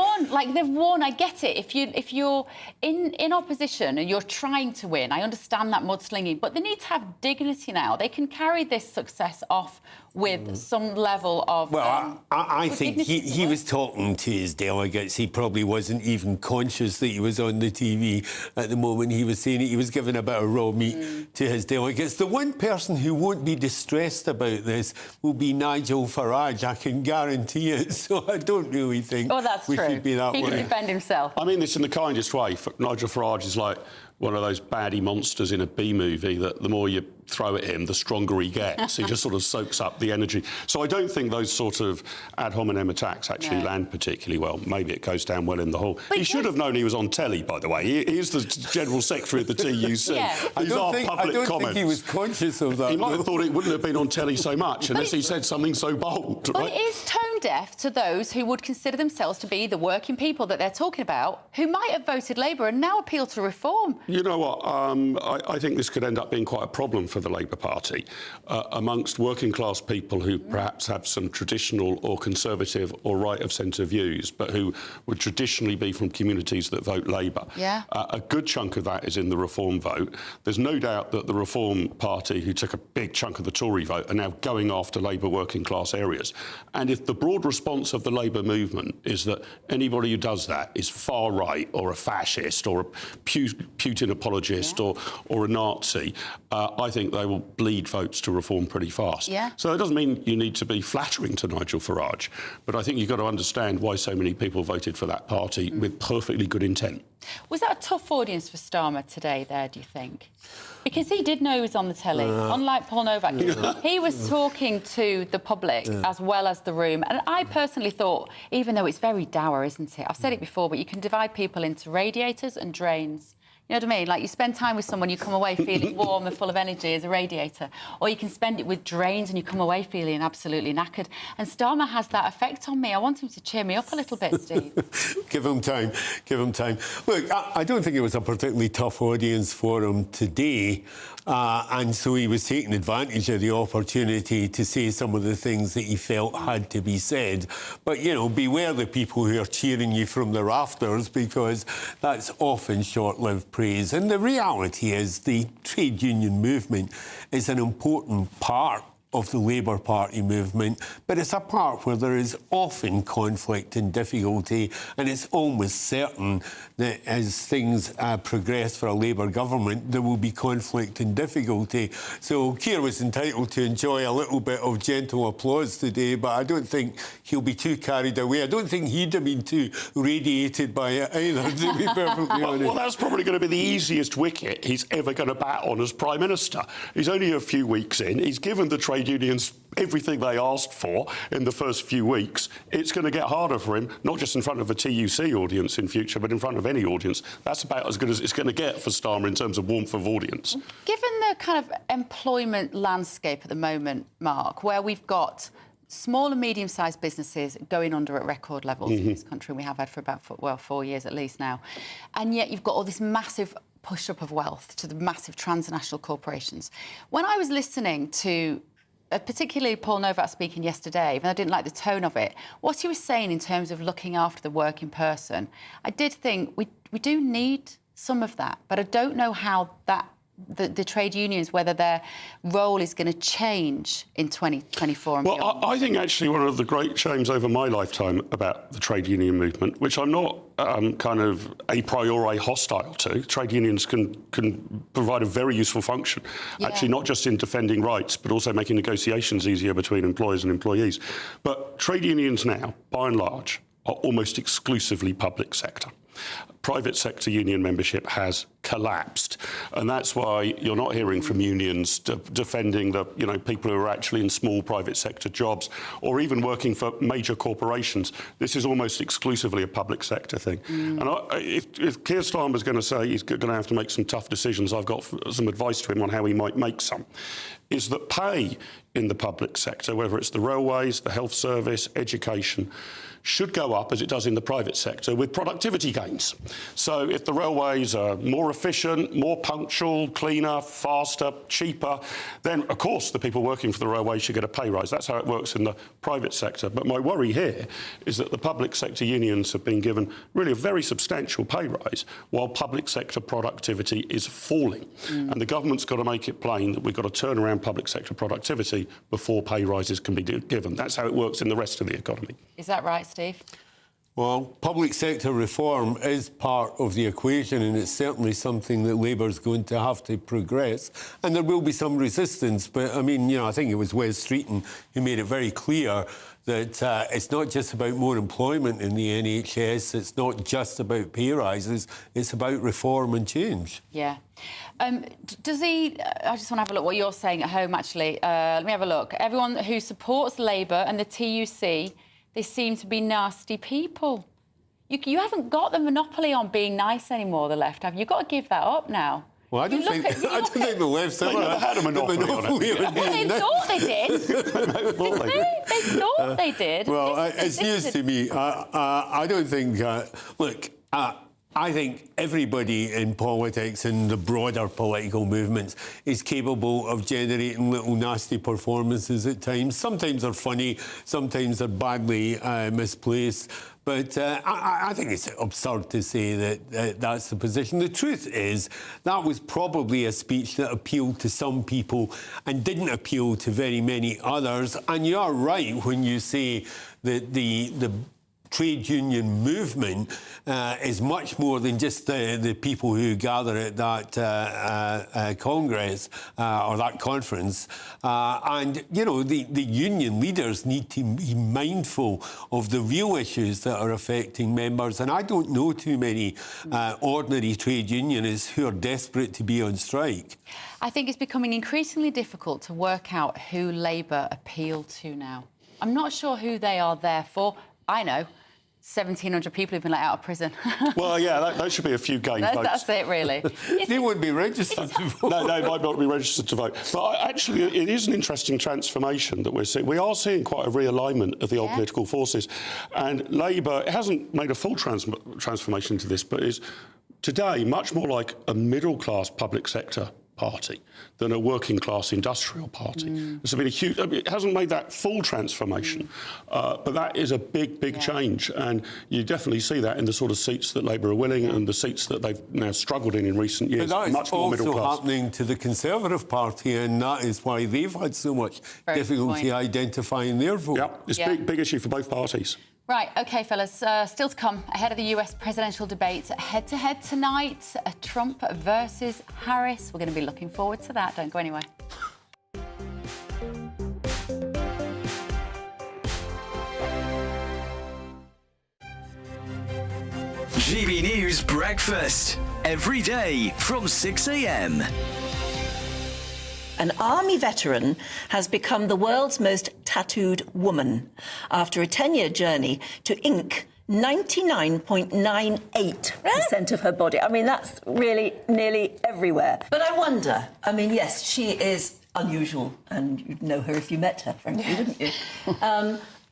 They've won. I get it. If you're in opposition and you're trying to win, I understand that mudslinging, but they need to have dignity now. They can carry this success off with some level of... Well, I think he was talking to his delegates. He probably wasn't even conscious that he was on the TV at the moment he was saying it. He was giving a bit of raw meat to his delegates. The one person who won't be distressed about this will be Nigel Farage, I can guarantee it. So I don't really think we should be that way. He can defend himself. I mean this in the kindest way. Nigel Farage is like one of those baddie monsters in a B-movie that the more you throw at him, the stronger he gets. He just sort of soaks up the energy. So I don't think those sort of ad hominem attacks actually land particularly well. Maybe it goes down well in the hall. He should have known he was on telly, by the way. He is the General Secretary of the TUC. He's our public I don't comments. think he was conscious of that. He might have thought it wouldn't have been on telly so much unless he said something so bold. But it is tone deaf to those who would consider themselves to be the working people that they're talking about, who might have voted Labour and now appeal to reform. You know what? I think this could end up being quite a problem for the Labour Party amongst working class people who perhaps have some traditional or conservative or right of centre views, but who would traditionally be from communities that vote Labour. A good chunk of that is in the Reform vote. There's no doubt that the Reform Party, who took a big chunk of the Tory vote, are now going after Labour working class areas. And if the broad response of the Labour movement is that anybody who does that is far right or a fascist or a Putin apologist or a Nazi, I think they will bleed votes to Reform pretty fast. So it doesn't mean you need to be flattering to Nigel Farage, but I think you've got to understand why so many people voted for that party with perfectly good intent. Was that a tough audience for Starmer today there, do you think? Because he did know he was on the telly, unlike Paul Novak. He was talking to the public as well as the room. And I personally thought, even though it's very dour, isn't it? I've said it before, but you can divide people into radiators and drains. You know what I mean? Like, you spend time with someone, you come away feeling warm and full of energy as a radiator. Or you can spend it with drains and you come away feeling absolutely knackered. And Starmer has that effect on me. I want him to cheer me up a little bit, Steve. Give him time. Give him time. Look, I don't think it was a particularly tough audience for him today. And so he was taking advantage of the opportunity to say some of the things that he felt had to be said. But, beware the people who are cheering you from the rafters, because that's often short-lived praise. And the reality is the trade union movement is an important part of the Labour Party movement, but it's a part where there is often conflict and difficulty, and it's almost certain that as things progress for a Labour government, there will be conflict and difficulty. So Keir was entitled to enjoy a little bit of gentle applause today, but I don't think he'll be too carried away. I don't think he'd have been too radiated by it either, to be perfectly honest. Well, that's probably going to be the easiest wicket he's ever going to bat on as Prime Minister. He's only a few weeks in. He's given the trade unions everything they asked for in the first few weeks. It's going to get harder for him, not just in front of a TUC audience in future, but in front of any audience. That's about as good as it's going to get for Starmer in terms of warmth of audience. Given the kind of employment landscape at the moment, Mark, where we've got small and medium-sized businesses going under at record levels in this country, we have had for about 4 years at least now, and yet you've got all this massive push-up of wealth to the massive transnational corporations. When I was listening to particularly Paul Novak speaking yesterday, even though I didn't like the tone of it, what he was saying in terms of looking after the working person, I did think we do need some of that, but I don't know how that the trade unions, whether their role is going to change in 2024 and beyond. I think actually one of the great shames over my lifetime about the trade union movement, which I'm not kind of a priori hostile to, trade unions can provide a very useful function, actually not just in defending rights, but also making negotiations easier between employers and employees. But trade unions now, by and large, are almost exclusively public sector. Private sector union membership has collapsed. And that's why you're not hearing from unions defending the people who are actually in small private sector jobs or even working for major corporations. This is almost exclusively a public sector thing. And if Keir Starmer's going to say he's going to have to make some tough decisions, I've got some advice to him on how he might make some, is that pay in the public sector, whether it's the railways, the health service, education, should go up as it does in the private sector with productivity gains. So if the railways are more efficient, more punctual, cleaner, faster, cheaper, then of course the people working for the railways should get a pay rise. That's how it works in the private sector. But my worry here is that the public sector unions have been given really a very substantial pay rise while public sector productivity is falling. And the government's got to make it plain that we've got to turn around public sector productivity before pay rises can be given. That's how it works in the rest of the economy. Is that right, Steve? Well, public sector reform is part of the equation, and it's certainly something that Labour's going to have to progress. And there will be some resistance. But, I mean, I think it was Wes Streeton who made it very clear that it's not just about more employment in the NHS, it's not just about pay rises, it's about reform and change. Yeah. Does he... I just want to have a look what you're saying at home, actually. Let me have a look. Everyone who supports Labour and the TUC, they seem to be nasty people. You haven't got the monopoly on being nice anymore, the left, have you? You've got to give that up now. Well, I don't think the left's ever had a monopoly on it. Well, they thought they did. They thought they did. Well, it's news to me. I don't think... look, I think everybody in politics and the broader political movements is capable of generating little nasty performances at times. Sometimes they're funny, sometimes they're badly misplaced. But I think it's absurd to say that that's the position. The truth is that was probably a speech that appealed to some people and didn't appeal to very many others. And you are right when you say that the trade union movement is much more than just the people who gather at that Congress or that conference. And, the union leaders need to be mindful of the real issues that are affecting members. And I don't know too many ordinary trade unionists who are desperate to be on strike. I think it's becoming increasingly difficult to work out who Labour appeal to now. I'm not sure who they are there for. I know. 1,700 people who've been let out of prison. Well, yeah, that should be a few game votes. That's it, really. They wouldn't be registered to vote. No, they might not be registered to vote. But actually, it is an interesting transformation that we're seeing. We are seeing quite a realignment of the old political forces. And Labour hasn't made a full transformation to this, but is today much more like a middle-class public sector party than a working-class industrial party. There's been a huge... it hasn't made that full transformation, but that is a big change, and you definitely see that in the sort of seats that Labour are winning and the seats that they've now struggled in recent years. But that much is more middle also class. happening to the Conservative Party, and that is why they've had so much difficulty identifying their vote. Yep, it's a big issue for both parties. Right, OK, fellas, still to come ahead of the US presidential debate, head-to-head tonight, Trump versus Harris. We're going to be looking forward to that. Don't go anywhere. GB News Breakfast, every day from 6 a.m. An army veteran has become the world's most tattooed woman after a 10-year journey to ink 99.98% of her body. I mean, that's really nearly everywhere. But I wonder, yes, she is unusual, and you'd know her if you met her, frankly, wouldn't you?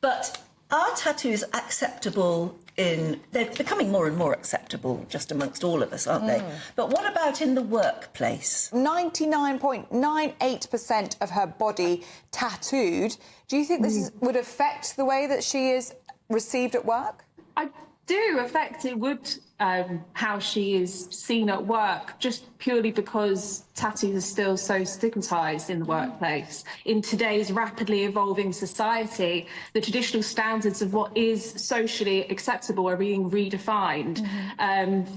But are tattoos acceptable they're becoming more and more acceptable just amongst all of us, aren't they? But what about in the workplace? 99.98% of her body tattooed. Do you think this would affect the way that she is received at work? I do affect it would how she is seen at work, just purely because tattoos are still so stigmatised in the workplace. In today's rapidly evolving society, the traditional standards of what is socially acceptable are being redefined.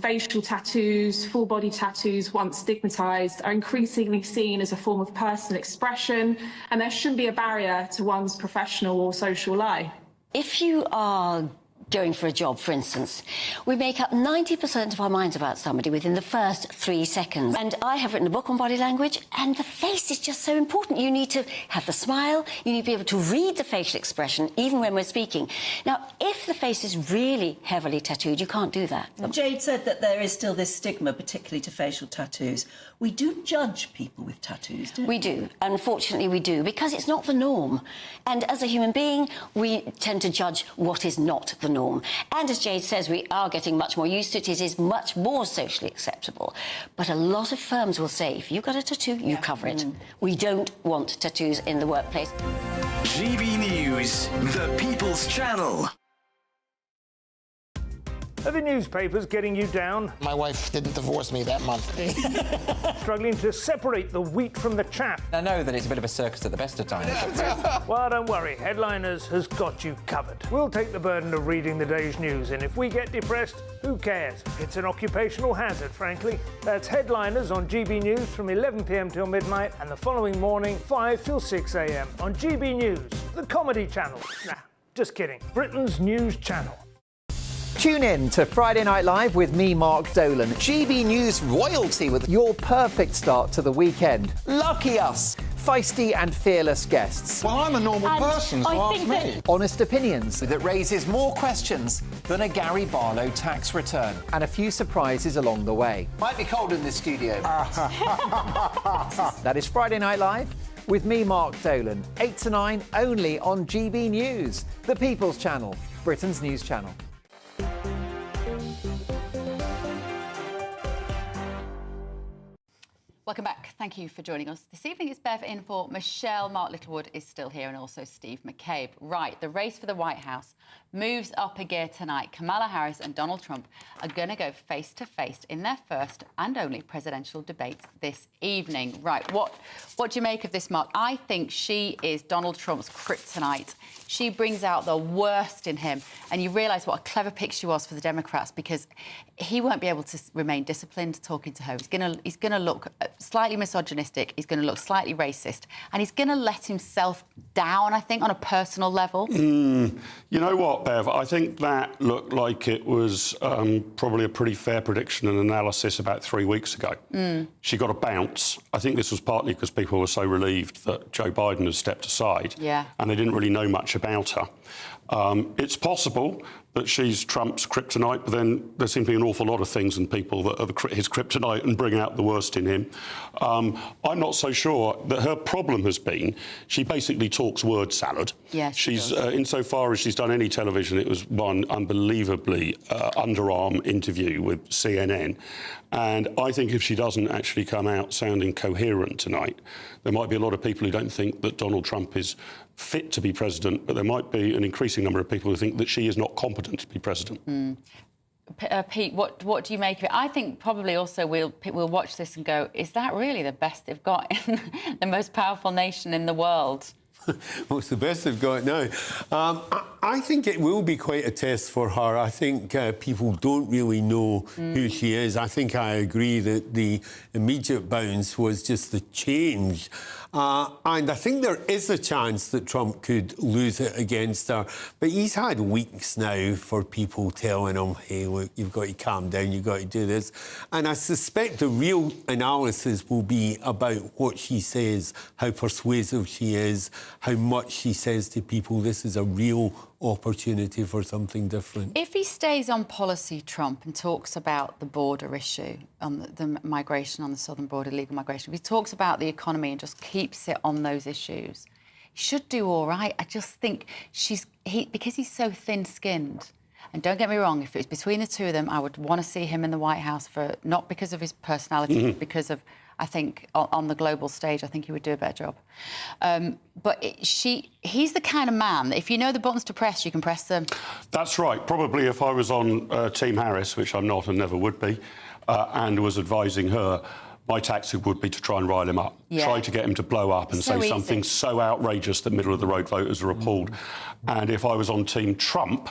Facial tattoos, full body tattoos, once stigmatised, are increasingly seen as a form of personal expression, and there shouldn't be a barrier to one's professional or social life. If you are going for a job, for instance. We make up 90% of our minds about somebody within the first 3 seconds. And I have written a book on body language, and the face is just so important. You need to have the smile, you need to be able to read the facial expression, even when we're speaking. Now, if the face is really heavily tattooed, you can't do that. Jade said that there is still this stigma, particularly to facial tattoos. We do judge people with tattoos, don't we? We do. Unfortunately, we do, because it's not the norm. And as a human being, we tend to judge what is not the norm. And as Jade says, we are getting much more used to it. It is much more socially acceptable. But a lot of firms will say, if you've got a tattoo, you cover it. We don't want tattoos in the workplace. GB News, the People's Channel. Are the newspapers getting you down? My wife didn't divorce me that month. Struggling to separate the wheat from the chaff? I know that it's a bit of a circus at the best of times. Well, don't worry, Headliners has got you covered. We'll take the burden of reading the day's news, and if we get depressed, who cares? It's an occupational hazard, frankly. That's Headliners on GB News from 11 p.m. till midnight, and the following morning, 5 till 6 a.m. on GB News, the comedy channel. Nah, just kidding. Britain's news channel. Tune in to Friday Night Live with me, Mark Dolan. GB News royalty with your perfect start to the weekend. Lucky us. Feisty and fearless guests. Well, I'm a normal person, so ask me. Honest opinions. That raises more questions than a Gary Barlow tax return. And a few surprises along the way. Might be cold in this studio. That is Friday Night Live with me, Mark Dolan. 8 to 9, only on GB News, the People's Channel, Britain's news channel. Welcome back. Thank you for joining us. This evening it's Bev in for Michelle. Mark Littlewood is still here, and also Steve McCabe. Right, the race for the White House moves up a gear tonight. Kamala Harris and Donald Trump are going to go face-to-face in their first and only presidential debate this evening. Right, what do you make of this, Mark? I think she is Donald Trump's kryptonite. She brings out the worst in him, and you realise what a clever pick she was for the Democrats, because he won't be able to remain disciplined talking to her. He's going to look slightly misogynistic, he's going to look slightly racist, and he's going to let himself down, I think, on a personal level. You know what, Bev? I think that looked like it was probably a pretty fair prediction and analysis about 3 weeks ago. She got a bounce. I think this was partly because people were so relieved that Joe Biden had stepped aside, and they didn't really know much about her. It's possible that she's Trump's kryptonite, but then there seem to be an awful lot of things and people that are his kryptonite and bring out the worst in him. I'm not so sure that her problem has been she basically talks word salad. Yeah, she's insofar as she's done any television, it was one unbelievably underarm interview with CNN. And I think if she doesn't actually come out sounding coherent tonight, there might be a lot of people who don't think that Donald Trump is fit to be president, but there might be an increasing number of people who think that she is not competent to be president. Pete, what do you make of it? I think probably also we'll watch this and go, is that really the best they've got in the most powerful nation in the world? What's the best they've got now? I think it will be quite a test for her. I think people don't really know who she is. I think I agree that the immediate bounce was just the change. And I think there is a chance that Trump could lose it against her. But he's had weeks now for people telling him, hey, look, you've got to calm down, you've got to do this. And I suspect the real analysis will be about what she says, how persuasive she is, how much she says to people, this is a real opportunity for something different. If he stays on policy, Trump, and talks about the border issue, on the migration on the southern border, illegal migration, if he talks about the economy and just keeps it on those issues, he should do all right. I just think because he's so thin-skinned. And don't get me wrong, if it was between the two of them, I would want to see him in the White House not because of his personality, but because of, I think, on the global stage, I think he would do a better job. But he's the kind of man that if you know the buttons to press, you can press them. That's right. Probably if I was on Team Harris, which I'm not and never would be, and was advising her, my tactic would be to try and rile him up, try to get him to blow up and say something so outrageous that middle-of-the-road voters are appalled. And if I was on Team Trump,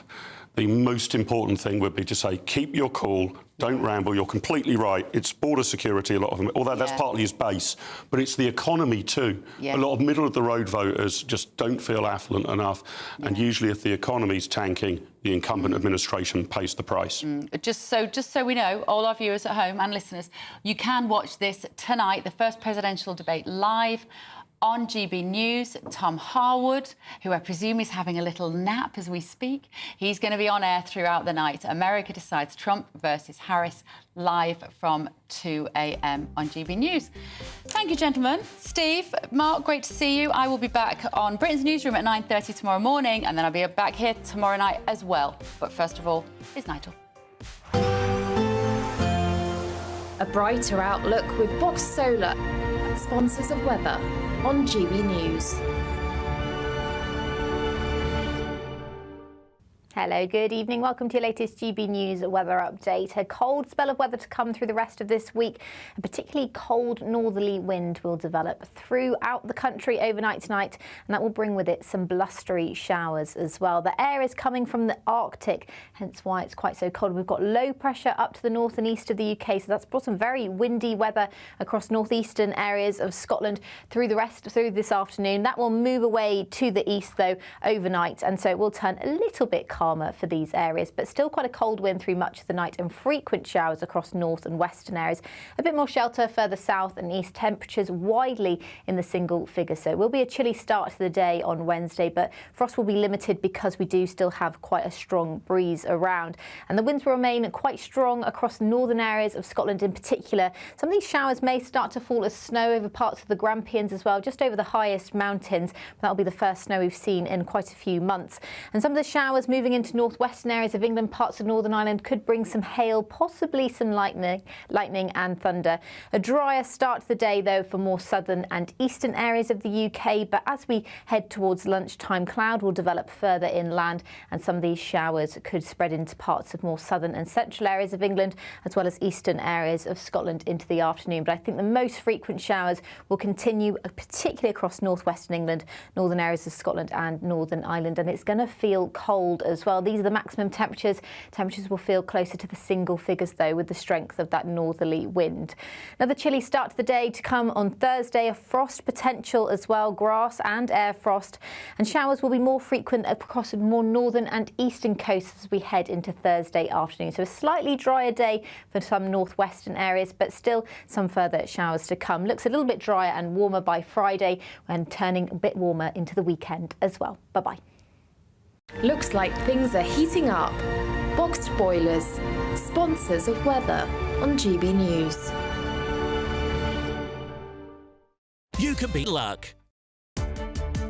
the most important thing would be to say, keep your cool, don't ramble. You're completely right. It's border security, a lot of them, although that's partly his base, but it's the economy too. A lot of middle-of-the-road voters just don't feel affluent enough, and usually if the economy's tanking, the incumbent administration pays the price. Just so we know, all our viewers at home and listeners, you can watch this tonight, the first presidential debate, live on GB News. Tom Harwood, who I presume is having a little nap as we speak, he's going to be on air throughout the night. America Decides, Trump versus Harris, live from 2 a.m. on GB News. Thank you, gentlemen. Steve, Mark, great to see you. I will be back on Britain's Newsroom at 9:30 tomorrow morning, and then I'll be back here tomorrow night as well. But first of all, is Nigel. A brighter outlook with Box Solar, sponsors of weather on GB News. Hello, good evening. Welcome to your latest GB News weather update. A cold spell of weather to come through the rest of this week. A particularly cold northerly wind will develop throughout the country overnight tonight, and that will bring with it some blustery showers as well. The air is coming from the Arctic, hence why it's quite so cold. We've got low pressure up to the north and east of the UK, so that's brought some very windy weather across northeastern areas of Scotland through this afternoon. That will move away to the east, though, overnight, and so it will turn a little bit calmer for these areas, but still quite a cold wind through much of the night and frequent showers across north and western areas. A bit more shelter further south and east, temperatures widely in the single figure. So it will be a chilly start to the day on Wednesday, but frost will be limited because we do still have quite a strong breeze around. And the winds will remain quite strong across northern areas of Scotland in particular. Some of these showers may start to fall as snow over parts of the Grampians as well, just over the highest mountains. That'll be the first snow we've seen in quite a few months. And some of the showers moving into northwestern areas of England, parts of Northern Ireland, could bring some hail, possibly some lightning and thunder. A drier start to the day, though, for more southern and eastern areas of the UK. But as we head towards lunchtime, cloud will develop further inland, and some of these showers could spread into parts of more southern and central areas of England, as well as eastern areas of Scotland into the afternoon. But I think the most frequent showers will continue, particularly across northwestern England, northern areas of Scotland and Northern Ireland. And it's going to feel cold as well. These are the maximum temperatures. Temperatures will feel closer to the single figures, though, with the strength of that northerly wind. Another chilly start to the day to come on Thursday. A frost potential as well, grass and air frost. And showers will be more frequent across the more northern and eastern coasts as we head into Thursday afternoon. So a slightly drier day for some northwestern areas, but still some further showers to come. Looks a little bit drier and warmer by Friday, and turning a bit warmer into the weekend as well. Bye-bye. Looks like things are heating up. Boxed Boilers, sponsors of weather on GB News. You could be luck.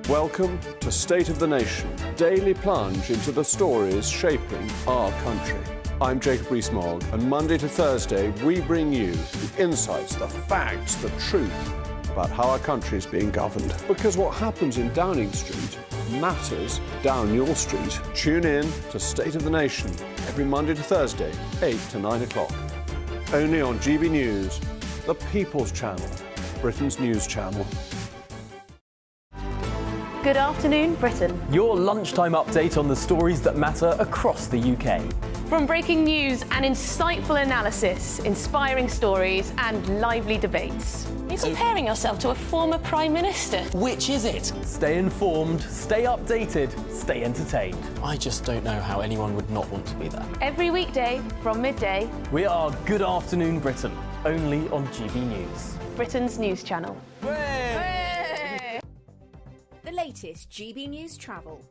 Welcome to State of the Nation, daily plunge into the stories shaping our country. I'm Jacob Rees-Mogg, and Monday to Thursday we bring you the insights, the facts, the truth about how our country is being governed. Because what happens in Downing Street matters down your street. Tune in to State of the Nation every Monday to Thursday, 8 to 9 o'clock. Only on GB News, the People's Channel, Britain's news channel. Good afternoon, Britain. Your lunchtime update on the stories that matter across the UK. From breaking news and insightful analysis, inspiring stories and lively debates. You're comparing yourself to a former Prime Minister. Which is it? Stay informed, stay updated, stay entertained. I just don't know how anyone would not want to be there. Every weekday from midday. We are Good Afternoon Britain, only on GB News. Britain's news channel. The latest GB News travel.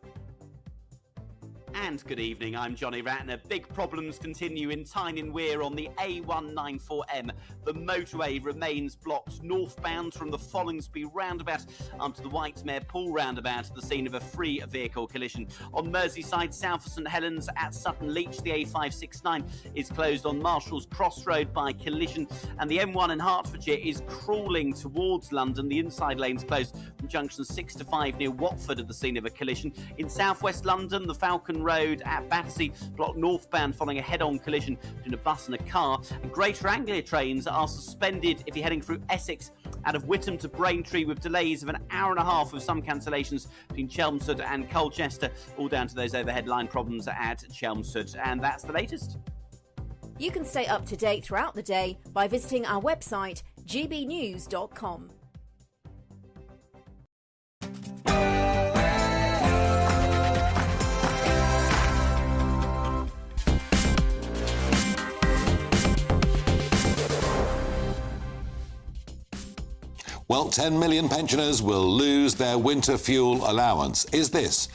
And good evening, I'm Johnny Ratner. Big problems continue in Tyne and Wear on the A194M. The motorway remains blocked northbound from the Follingsby roundabout to the Whitemare Pool roundabout, the scene of a free vehicle collision. On Merseyside, south of St Helens at Sutton Leach, the A569 is closed on Marshall's Cross Road by collision, and the M1 in Hertfordshire is crawling towards London. The inside lane's closed from junction 6 to 5 near Watford at the scene of a collision. In southwest London, the Falcon Road at Battersea, blocked northbound following a head-on collision between a bus and a car. And Greater Anglia trains are suspended if you're heading through Essex out of Whittam to Braintree, with delays of an hour and a half, with some cancellations between Chelmsford and Colchester, all down to those overhead line problems at Chelmsford. And that's the latest. You can stay up to date throughout the day by visiting our website, gbnews.com. Well, 10 million pensioners will lose their winter fuel allowance. Is this